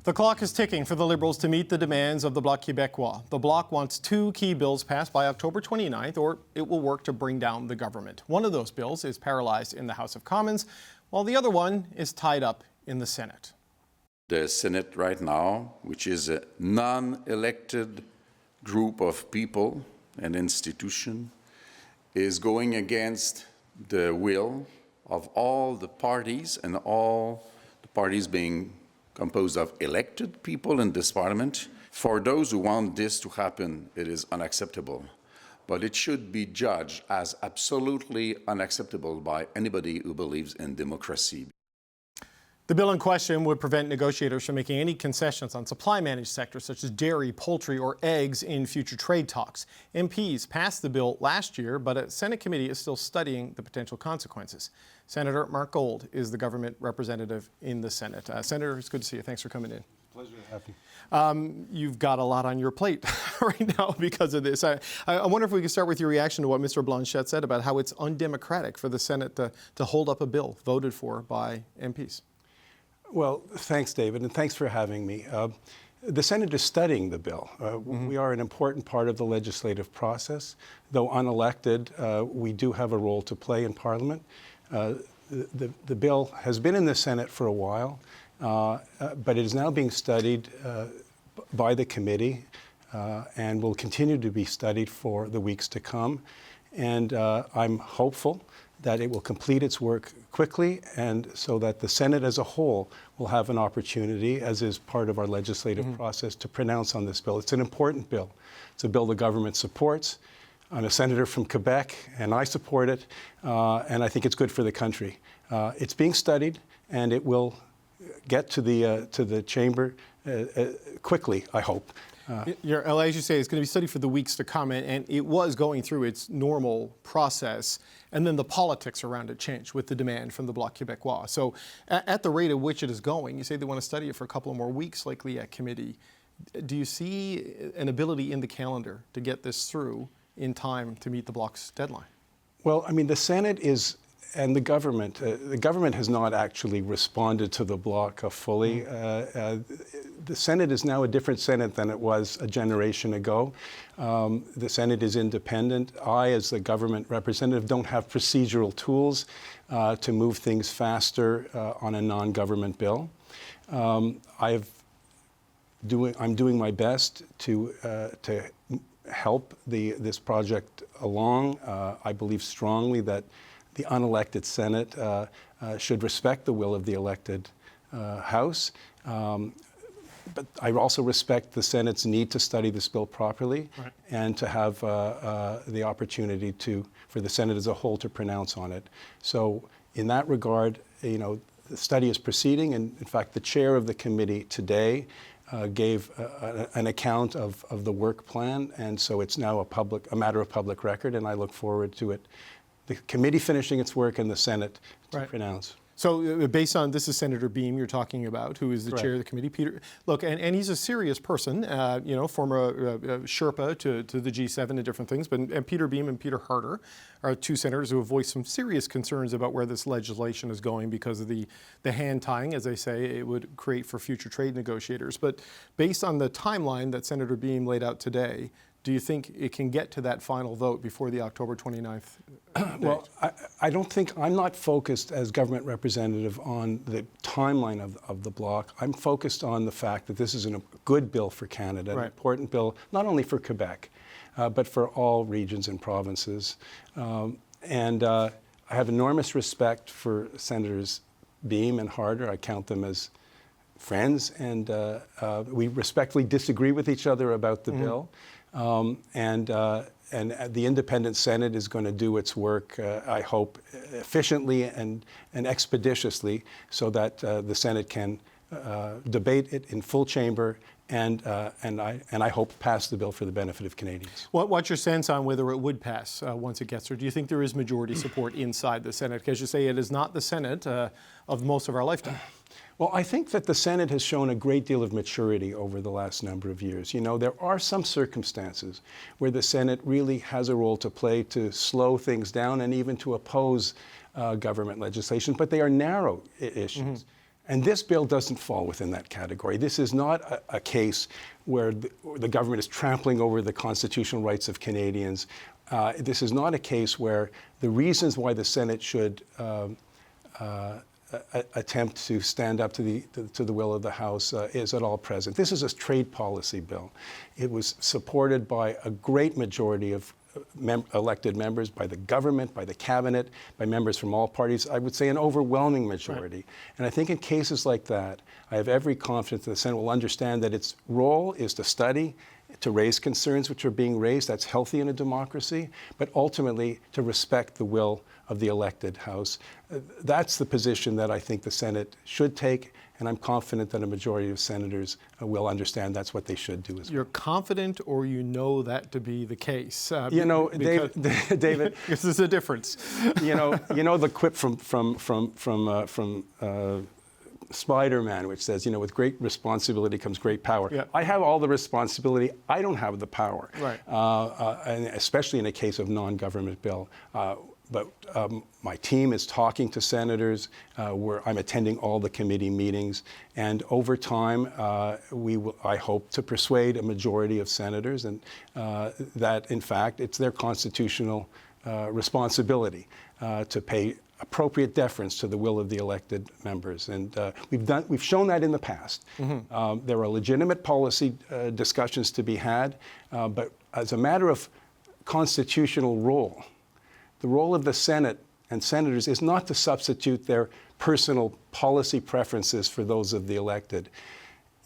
The clock is ticking for the Liberals to meet the demands of the Bloc Québécois. The Bloc wants two key bills passed by October 29th, or it will work to bring down the government. One of those bills is paralyzed in the House of Commons, while the other one is tied up in the Senate. The Senate right now, which is a non-elected group of people and institution, is going against the will of all the parties, and all the parties being composed of elected people in this parliament. For those who want this to happen, it is unacceptable. But it should be judged as absolutely unacceptable by anybody who believes in democracy. The bill in question would prevent negotiators from making any concessions on supply-managed sectors such as dairy, poultry, or eggs in future trade talks. MPs passed the bill last year, but a Senate committee is still studying the potential consequences. Senator Marc Gold is the government representative in the Senate. Senator, it's good to see you. Thanks for coming in. Pleasure to have you. You've got a lot on your plate right now because of this. I wonder if we could start with your reaction to what Mr. Blanchette said about how it's undemocratic for the Senate to hold up a bill voted for by MPs. Well, thanks, David, and thanks for having me. The Senate is studying the bill. We are an important part of the legislative process. Though unelected, we do have a role to play in Parliament. The bill has been in the Senate for a while, but it is now being studied by the committee and will continue to be studied for the weeks to come. And I'm hopeful that it will complete its work quickly, and so that the Senate as a whole will have an opportunity, as is part of our legislative process, to pronounce on this bill. It's an important bill. It's a bill the government supports. I'm a senator from Quebec, and I support it, and I think it's good for the country. It's being studied, and it will get to the chamber quickly, I hope. As you say, it's going to be studied for the weeks to come, and it was going through its normal process, and then the politics around it changed with the demand from the Bloc Québécois. So at the rate at which it is going, you say they want to study it for a couple of more weeks, likely at committee. Do you see an ability in the calendar to get this through in time to meet the Bloc's deadline? Well, I mean, the Senate is, and the government has not actually responded to the Bloc fully. The Senate is now a different Senate than it was a generation ago. The Senate is independent. I, as the government representative, don't have procedural tools to move things faster on a non-government bill. I'm doing my best to help this project along. I believe strongly that the unelected Senate should respect the will of the elected House. But I also respect the Senate's need to study this bill properly, right, and to have the opportunity for the Senate as a whole to pronounce on it. So in that regard, you know, the study is proceeding, and in fact, the chair of the committee today gave an account of the work plan, and so it's now a matter of public record, and I look forward to it, the committee finishing its work and the Senate to pronounce. So based on, this is Senator Beam you're talking about, who is the chair of the committee. Peter, look, and he's a serious person, you know, former Sherpa to the G7 and different things, and Peter Beam and Peter Harder are two senators who have voiced some serious concerns about where this legislation is going because of the hand tying, as they say, it would create for future trade negotiators. But based on the timeline that Senator Beam laid out today, do you think it can get to that final vote before the October 29th date? Well, I don't think, I'm not focused as government representative on the timeline of the Bloc. I'm focused on the fact that this is a good bill for Canada, an important bill, not only for Quebec, but for all regions and provinces. And I have enormous respect for Senators Beam and Harder. I count them as friends, and we respectfully disagree with each other about the bill. And the independent Senate is going to do its work, I hope, efficiently and expeditiously, so that the Senate can debate it in full chamber and I hope pass the bill for the benefit of Canadians. What's your sense on whether it would pass once it gets there? Do you think there is majority support inside the Senate? Because you say it is not the Senate of most of our lifetime. Well, I think that the Senate has shown a great deal of maturity over the last number of years. You know, there are some circumstances where the Senate really has a role to play to slow things down and even to oppose government legislation, but they are narrow issues. And this bill doesn't fall within that category. This is not a case where the government is trampling over the constitutional rights of Canadians. This is not a case where the reasons why the Senate should attempt to stand up to the will of the House is at all present. This is a trade policy bill. It was supported by a great majority of elected members, by the government, by the cabinet, by members from all parties. I would say an overwhelming majority. Right. And I think in cases like that, I have every confidence that the Senate will understand that its role is to study, to raise concerns which are being raised. That's healthy in a democracy, but ultimately to respect the will of the elected House. That's the position that I think the Senate should take, and I'm confident that a majority of senators will understand that's what they should do as well. You're confident, or you know that to be the case? David, this is a difference. You know the quip from Spider-Man, which says, with great responsibility comes great power. Yeah. I have all the responsibility. I don't have the power. Right. And especially in a case of non-government bill. But my team is talking to senators. I'm attending all the committee meetings. And over time, I hope to persuade a majority of senators and that, in fact, it's their constitutional responsibility to pay appropriate deference to the will of the elected members. And we've shown that in the past. Mm-hmm. There are legitimate policy discussions to be had, but as a matter of constitutional role, the role of the Senate and senators is not to substitute their personal policy preferences for those of the elected.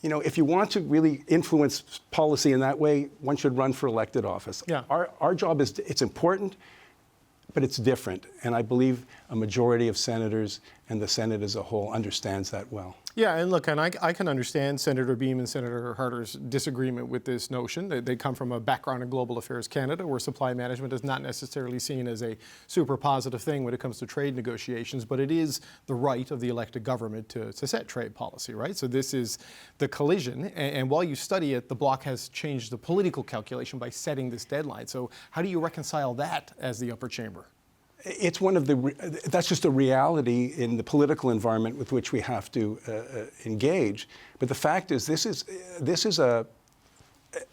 If you want to really influence policy in that way, one should run for elected office. Yeah. Our job it's important, but it's different. And I believe a majority of senators and the Senate as a whole understands that well. Yeah, and look, and I can understand Senator Beam and Senator Harder's disagreement with this notion. They come from a background in global affairs Canada, where supply management is not necessarily seen as a super positive thing when it comes to trade negotiations, but it is the right of the elected government to set trade policy, right? So this is the collision, and while you study it, the Bloc has changed the political calculation by setting this deadline. So how do you reconcile that as the upper chamber? It's that's just a reality in the political environment with which we have to engage. But the fact is, this is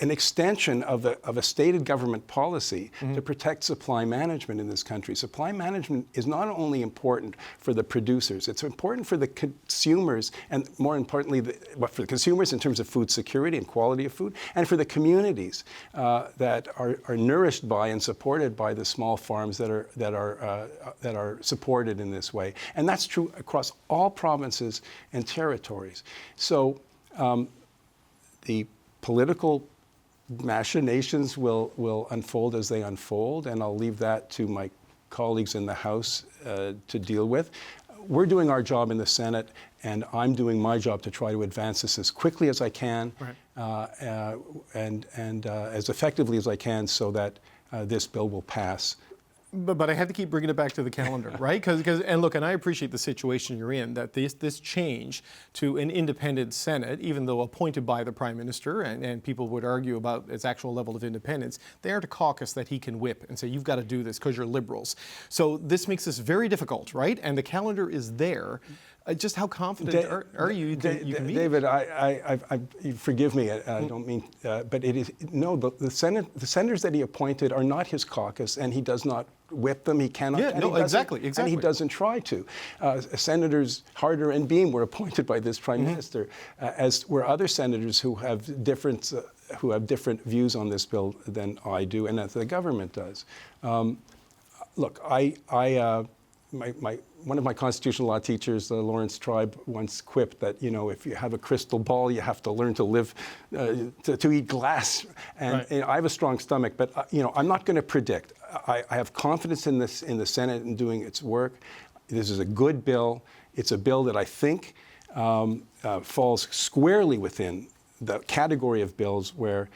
an extension of a stated government policy to protect supply management in this country. Supply management is not only important for the producers, it's important for the consumers, and more importantly, for the consumers in terms of food security and quality of food, and for the communities that are nourished by and supported by the small farms that are supported in this way. And that's true across all provinces and territories. So the political machinations will unfold as they unfold, and I'll leave that to my colleagues in the House to deal with. We're doing our job in the Senate, and I'm doing my job to try to advance this as quickly as I can, right. and as effectively as I can, so that this bill will pass. But I had to keep bringing it back to the calendar, right? Because and look, and I appreciate the situation you're in, that this change to an independent Senate, even though appointed by the Prime Minister, and people would argue about its actual level of independence, they aren't a caucus that he can whip and say, you've got to do this because you're Liberals. So this makes this very difficult, right? And the calendar is there. Just how confident are you that you can meet? David, forgive me, I don't mean, but it is, no, the senators that he appointed are not his caucus, and he does not whip them, he cannot. Yeah, no, exactly. And he doesn't try to. Senators Harder and Beam were appointed by this Prime Minister, as were other senators who have different views on this bill than I do, and that the government does. Look, one of my constitutional law teachers, Lawrence Tribe, once quipped that, if you have a crystal ball, you have to learn to live, to eat glass. And right. I have a strong stomach, but I'm not going to predict. I have confidence in the Senate in doing its work. This is a good bill. It's a bill that I think falls squarely within the category of bills where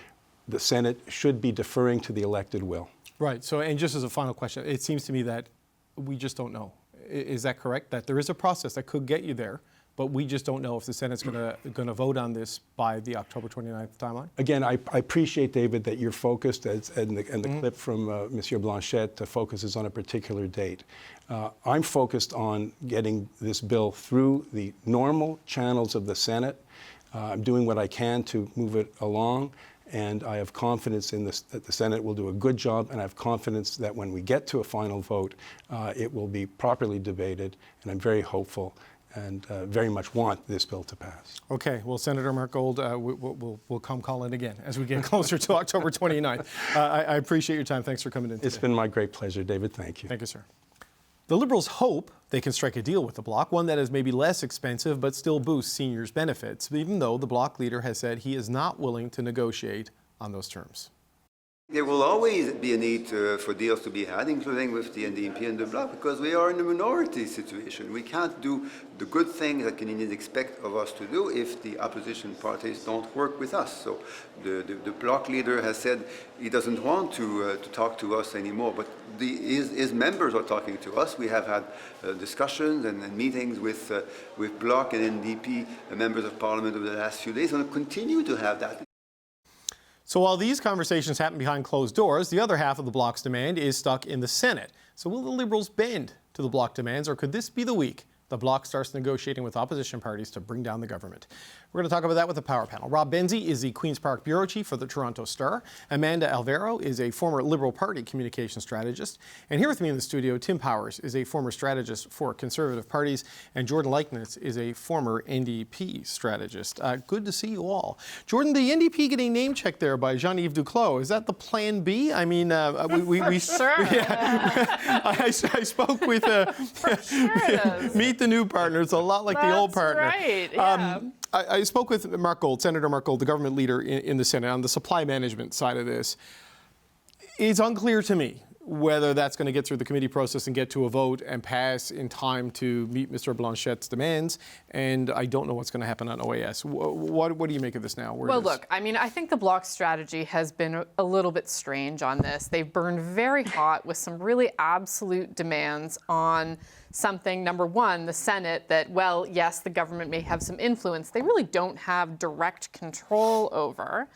the Senate should be deferring to the elected will. Right. So, and just as a final question, it seems to me that we just don't know. Is that correct? That there is a process that could get you there, but we just don't know if the Senate's going to vote on this by the October 29th timeline? Again, I appreciate, David, that you're focused, and the clip from Monsieur Blanchette focuses on a particular date. I'm focused on getting this bill through the normal channels of the Senate. I'm doing what I can to move it along, and I have confidence in this, that the Senate will do a good job, and I have confidence that when we get to a final vote, it will be properly debated, and I'm very hopeful and very much want this bill to pass. Okay, well, Senator Marc Gold, we'll come call in again as we get closer to October 29th. I appreciate your time. Thanks for coming in today. It's been my great pleasure, David. Thank you. Thank you, sir. The Liberals hope they can strike a deal with the Bloc, one that is maybe less expensive but still boosts seniors' benefits, even though the Bloc leader has said he is not willing to negotiate on those terms. There will always be a need for deals to be had, including with the NDP and the Bloc, because we are in a minority situation. We can't do the good things that Canadians expect of us to do if the opposition parties don't work with us. So the Bloc leader has said he doesn't want to talk to us anymore, but his members are talking to us. We have had discussions and meetings with Bloc and NDP members of Parliament over the last few days, and we'll continue to have that. So while these conversations happen behind closed doors, the other half of the Bloc's demand is stuck in the Senate. So will the Liberals bend to the Bloc demands, or could this be the week the Bloc starts negotiating with opposition parties to bring down the government? We're going to talk about that with the Power Panel. Rob Benzie is the Queen's Park Bureau Chief for the Toronto Star. Amanda Alvaro is a former Liberal Party communication strategist. And here with me in the studio, Tim Powers is a former strategist for Conservative parties, and Jordan Leiknitz is a former NDP strategist. Good to see you all. Jordan, the NDP getting name-checked there by Jean-Yves Duclos, is that the plan B? I mean, we sure. Yeah, I spoke with Meet the New Partner. It's a lot like the old partner. Right, yeah. I spoke with Marc Gold, Senator Marc Gold, the government leader in the Senate, on the supply management side of this. It's unclear to me whether that's going to get through the committee process and get to a vote and pass in time to meet Mr. Blanchette's demands. And I don't know what's going to happen on OAS. What do you make of this now? Well, look, I mean, I think the Bloc's strategy has been a little bit strange on this. They've burned very hot with some really absolute demands on something, number one, the Senate, that, well, yes, the government may have some influence. They really don't have direct control over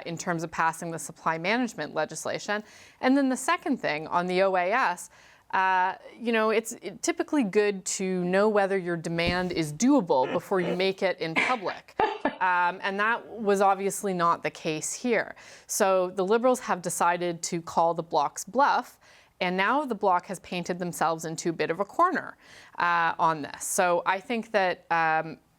in terms of passing the supply management legislation. And then the second thing on the OAS, it's typically good to know whether your demand is doable before you make it in public. And that was obviously not the case here. So the Liberals have decided to call the Bloc's bluff. And now the Bloc has painted themselves into a bit of a corner on this. So I think that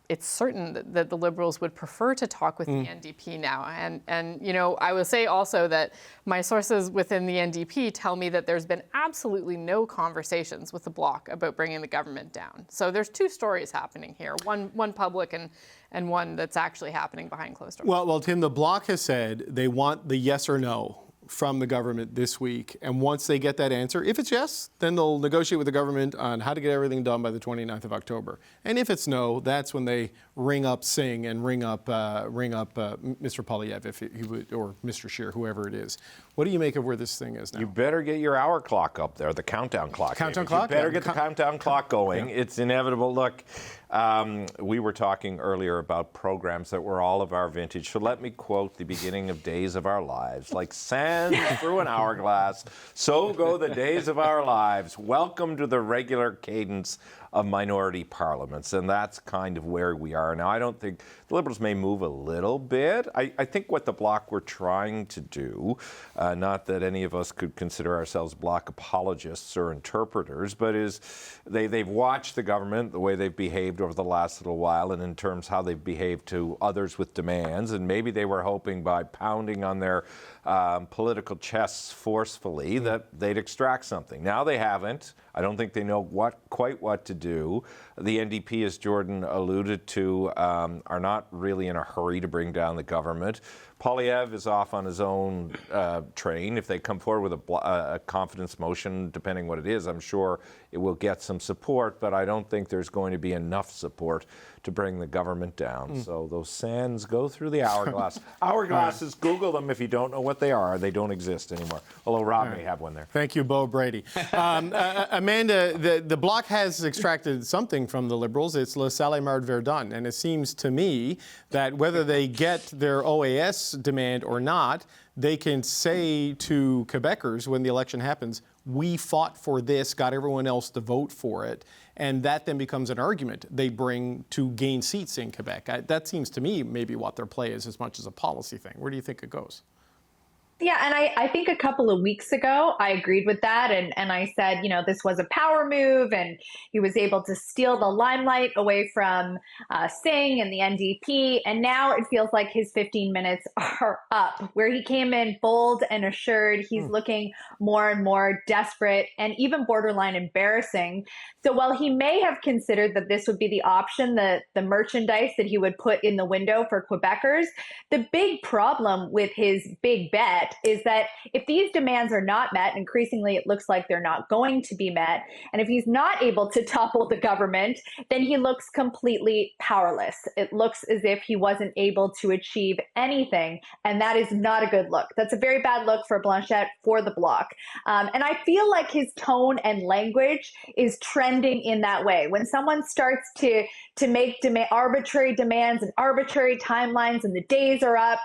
it's certain that the Liberals would prefer to talk with the NDP now. And I will say also that my sources within the NDP tell me that there's been absolutely no conversations with the Bloc about bringing the government down. So there's two stories happening here, one public and one that's actually happening behind closed doors. Well, Tim, the Bloc has said they want the yes or no from the government this week. And once they get that answer, if it's yes, then they'll negotiate with the government on how to get everything done by the 29th of October. And if it's no, that's when they ring up Singh and ring up Mr. Poilievre, if he would, or Mr. Scheer, whoever it is. What do you make of where this thing is now? You better get your hour clock up there, the countdown clock. Countdown clock? You better get the countdown clock going. Yeah. It's inevitable. Look, we were talking earlier about programs that were all of our vintage. So let me quote the beginning of Days of Our Lives. Like sand through an hourglass, so go the days of our lives. Welcome to the regular cadence of minority parliaments. And that's kind of where we are now. I don't think the Liberals may move a little bit. I think what the Bloc were trying to do, not that any of us could consider ourselves Bloc apologists or interpreters, but is they've watched the government, the way they've behaved over the last little while, and in terms how they've behaved to others with demands. And maybe they were hoping by pounding on their political chests forcefully that they'd extract something. Now they haven't. I don't think they know quite what to do. The NDP, as Jordan alluded to, are not really in a hurry to bring down the government. Poilievre is off on his own train. If they come forward with a confidence motion, depending what it is, I'm sure it will get some support, but I don't think there's going to be enough support to bring the government down. So those sands go through the hourglass. Hourglasses, Google them if you don't know what they are. They don't exist anymore, although Rob may have one there. Thank you, Bo Brady. Amanda, the Bloc has extracted something from the Liberals. It's le Salle-Marde Verdun. And it seems to me that whether they get their OAS demand or not, they can say to Quebecers when the election happens, we fought for this, got everyone else to vote for it. And that then becomes an argument they bring to gain seats in Quebec. That seems to me maybe what their play is as much as a policy thing. Where do you think it goes? Yeah, and I think a couple of weeks ago, I agreed with that. And I said, this was a power move, and he was able to steal the limelight away from Singh and the NDP. And now it feels like his 15 minutes are up, where he came in bold and assured. He's looking more and more desperate and even borderline embarrassing. So while he may have considered that this would be the option, the merchandise that he would put in the window for Quebecers, the big problem with his big bet is that if these demands are not met, increasingly it looks like they're not going to be met, and if he's not able to topple the government, then he looks completely powerless. It looks as if he wasn't able to achieve anything, and that is not a good look. That's a very bad look for Blanchette, for the Bloc. And I feel like his tone and language is trending in that way. When someone starts to make arbitrary demands and arbitrary timelines and the days are up,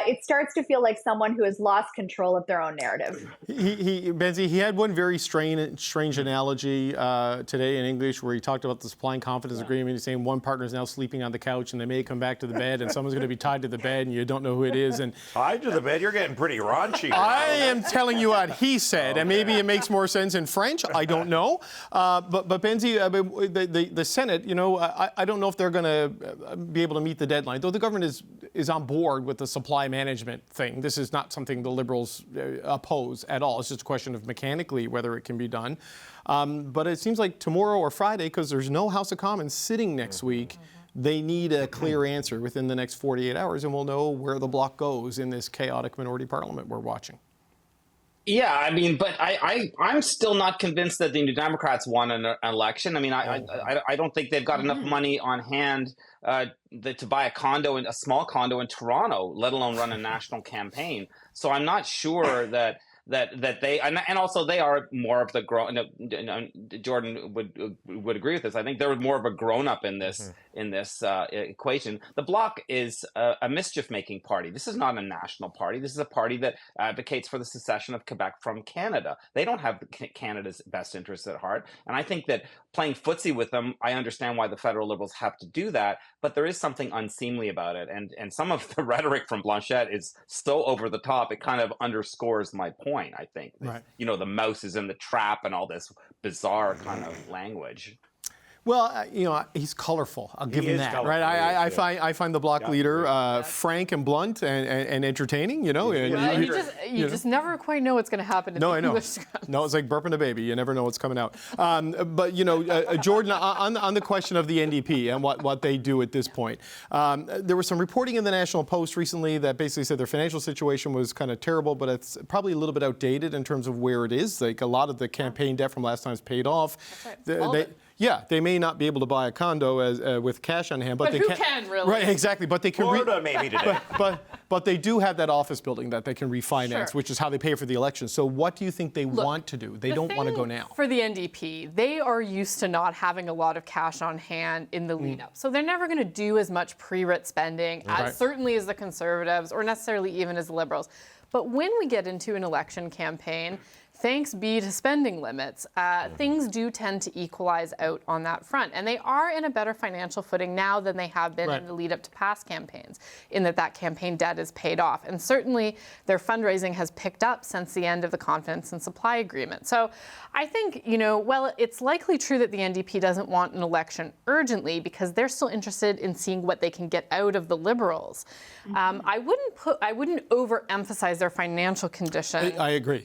it starts to feel like someone who has lost control of their own narrative. Benzie, he had one very strange analogy today in English where he talked about the supply and confidence agreement. He's saying one partner is now sleeping on the couch and they may come back to the bed and someone's going to be tied to the bed and you don't know who it is. And tied to the bed? You're getting pretty raunchy. I am telling you what he said, and maybe it makes more sense in French. I don't know. But Benzie, the Senate, I don't know if they're going to be able to meet the deadline, though the government is on board with the supply management thing. This is not something the Liberals oppose at all. It's just a question of mechanically whether it can be done. But it seems like tomorrow or Friday, because there's no House of Commons sitting next week, they need a clear answer within the next 48 hours, and we'll know where the Bloc goes in this chaotic minority parliament we're watching. Yeah, I mean, but I'm still not convinced that the New Democrats won an election. I mean, I don't think they've got enough money on hand to buy a small condo in Toronto, let alone run a national campaign. So I'm not sure that they, and also they are more of the grown. Jordan would agree with this. I think they're more of a grown up in this equation. The Bloc is a mischief making party. This is not a national party. This is a party that advocates for the secession of Quebec from Canada. They don't have Canada's best interests at heart. And I think that playing footsie with them, I understand why the federal Liberals have to do that, but there is something unseemly about it. And some of the rhetoric from Blanchette is so over the top, it kind of underscores my point. I think, right. The mouse is in the trap and all this bizarre kind of language. Well, he's colorful. I'll give him that, colorful. Right? I find the Bloc leader frank and blunt and entertaining. You just never quite know what's going to happen. No, I know. No, it's like burping a baby. You never know what's coming out. But Jordan, on the question of the NDP and what they do at this point, there was some reporting in the National Post recently that basically said their financial situation was kind of terrible, but it's probably a little bit outdated in terms of where it is. Like a lot of the campaign debt from last time is paid off. That's right. They may not be able to buy a condo with cash on hand, but they who can really? Right, exactly. But they can. Florida maybe today. But they do have that office building that they can refinance, sure. which is how they pay for the election. So what do you think they want to do? They don't want to go now. For the NDP, they are used to not having a lot of cash on hand in the lead up. So they're never going to do as much pre-writ spending, certainly as the Conservatives or necessarily even as the Liberals. But when we get into an election campaign, thanks be to spending limits, things do tend to equalize out on that front. And they are in a better financial footing now than they have been in the lead up to past campaigns, in that campaign debt is paid off. And certainly their fundraising has picked up since the end of the confidence and supply agreement. So I think, it's likely true that the NDP doesn't want an election urgently because they're still interested in seeing what they can get out of the Liberals. I wouldn't overemphasize their financial condition. I agree.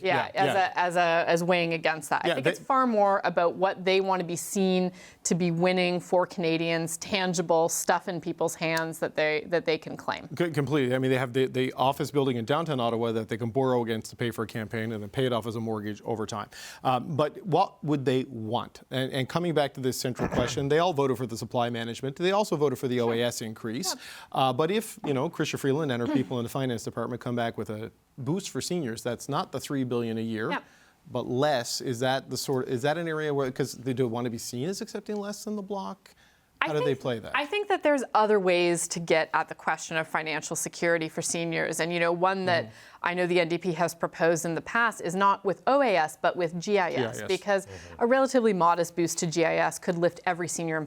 As weighing against that. I think it's far more about what they want to be seen to be winning for Canadians, tangible stuff in people's hands that they can claim. Completely. I mean, they have the office building in downtown Ottawa that they can borrow against to pay for a campaign and then pay it off as a mortgage over time. But what would they want? And coming back to this central question, they all voted for the supply management. They also voted for the OAS increase. But if, Chrystia Freeland and her people in the finance department come back with a boost for seniors, that's not the $3 billion a year. but less. Is that an area where, because they do want to be seen as accepting less than the Bloc? How do they play that? I think that there's other ways to get at the question of financial security for seniors. And, one that I know the NDP has proposed in the past is not with OAS, but with GIS. Because a relatively modest boost to GIS could lift every senior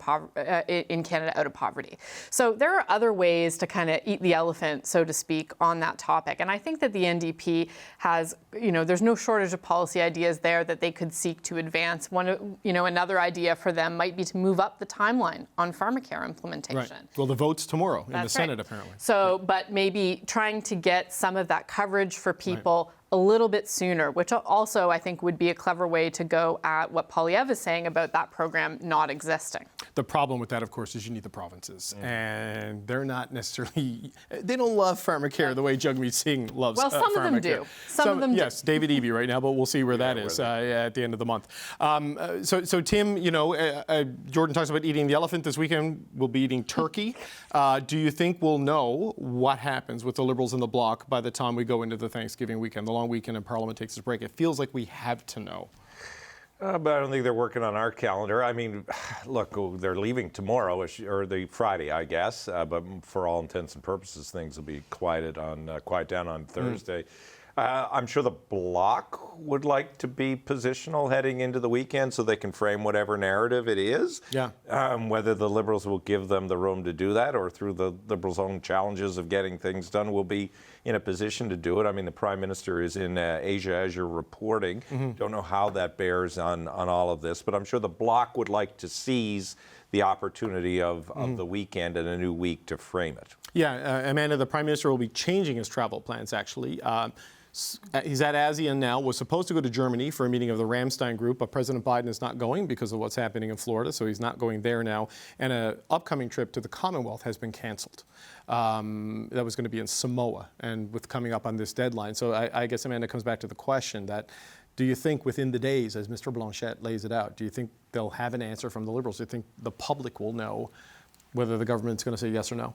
in Canada out of poverty. So there are other ways to kind of eat the elephant, so to speak, on that topic. And I think that the NDP has, there's no shortage of policy ideas there that they could seek to advance. Another idea for them might be to move up the timeline on pharmacare implementation. Right. Well, the vote's tomorrow in the Senate, apparently. So, but maybe trying to get some of that coverage for people a little bit sooner, which also I think would be a clever way to go at what Poilievre is saying about that program not existing. The problem with that, of course, is you need the provinces. And they're not necessarily, they don't love pharmacare the way Jagmeet Singh loves pharmacare. Well, some of them do. Some of them do. Yes, David Eby right now, but we'll see where that is at the end of the month. So Tim, Jordan talks about eating the elephant. This weekend we'll be eating turkey. Do you think we'll know what happens with the Liberals and the Bloc by the time we go into the Thanksgiving weekend? The long weekend and Parliament takes its break. It feels like we have to know. But I don't think they're working on our calendar. I mean, look, they're leaving tomorrow, or the Friday, I guess. But for all intents and purposes, things will be quiet down on Thursday. I'm sure the Bloc would like to be positional heading into the weekend so they can frame whatever narrative it is. Yeah. Whether the Liberals will give them the room to do that or through the Liberals' own challenges of getting things done will be in a position to do it. I mean, the Prime Minister is in Asia, as you're reporting. Don't know how that bears on all of this, but I'm sure the Bloc would like to seize the opportunity of the weekend and a new week to frame it. Yeah, Amanda, the Prime Minister will be changing his travel plans, actually. He's at ASEAN now, was supposed to go to Germany for a meeting of the Ramstein group, but President Biden is not going because of what's happening in Florida, so he's not going there now. And an upcoming trip to the Commonwealth has been canceled. That was going to be in Samoa, and with coming up on this deadline. So I guess, Amanda, comes back to the question that, do you think within the days, as Mr. Blanchet lays it out, do you think they'll have an answer from the Liberals? Do you think the public will know whether the government's going to say yes or no?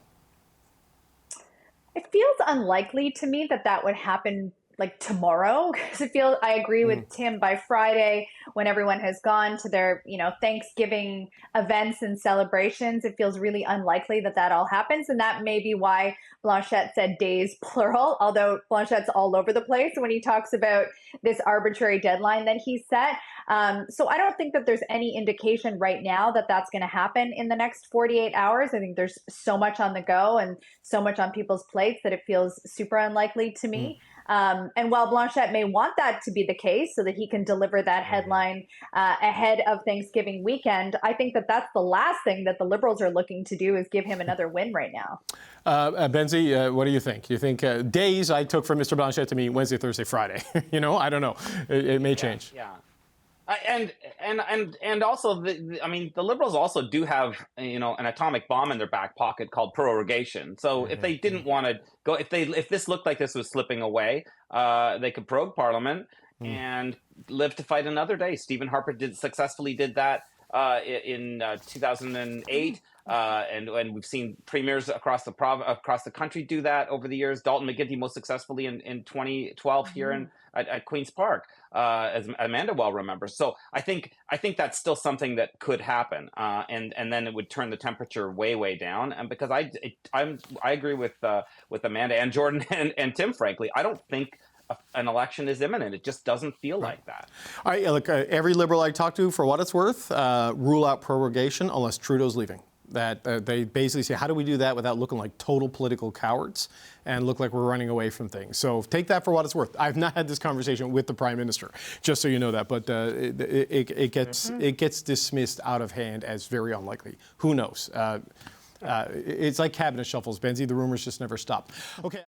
It feels unlikely to me that would happen like tomorrow, because I agree with Tim, by Friday, when everyone has gone to their, Thanksgiving events and celebrations, it feels really unlikely that all happens. And that may be why Blanchet said days plural, although Blanchet's all over the place when he talks about this arbitrary deadline that he set. So I don't think that there's any indication right now that that's going to happen in the next 48 hours. I think there's so much on the go and so much on people's plates that it feels super unlikely to me. And while Blanchet may want that to be the case so that he can deliver that headline ahead of Thanksgiving weekend, I think that that's the last thing that the Liberals are looking to do, is give him another win right now. Benzie, what do you think? You think days I took from Mr. Blanchet to mean Wednesday, Thursday, Friday? I don't know. It may change. Yeah. And also, the Liberals also do have, an atomic bomb in their back pocket called prorogation. So if they didn't want to go, if this looked like this was slipping away, they could prorogue Parliament and live to fight another day. Stephen Harper successfully did that in 2008. And we've seen premiers across the country do that over the years. Dalton McGuinty most successfully in 2012 here at Queen's Park, as Amanda well remembers. So I think that's still something that could happen, and then it would turn the temperature way down. And because I agree with Amanda and Jordan and Tim, frankly, I don't think an election is imminent. It just doesn't feel like that. All right, look, every Liberal I talk to, for what it's worth, rule out prorogation unless Trudeau's leaving. That they basically say, how do we do that without looking like total political cowards and look like we're running away from things? So take that for what it's worth. I've not had this conversation with the Prime Minister, just so you know that, but it gets dismissed out of hand as very unlikely. Who knows? It's like cabinet shuffles, Benzie. The rumors just never stop. Okay.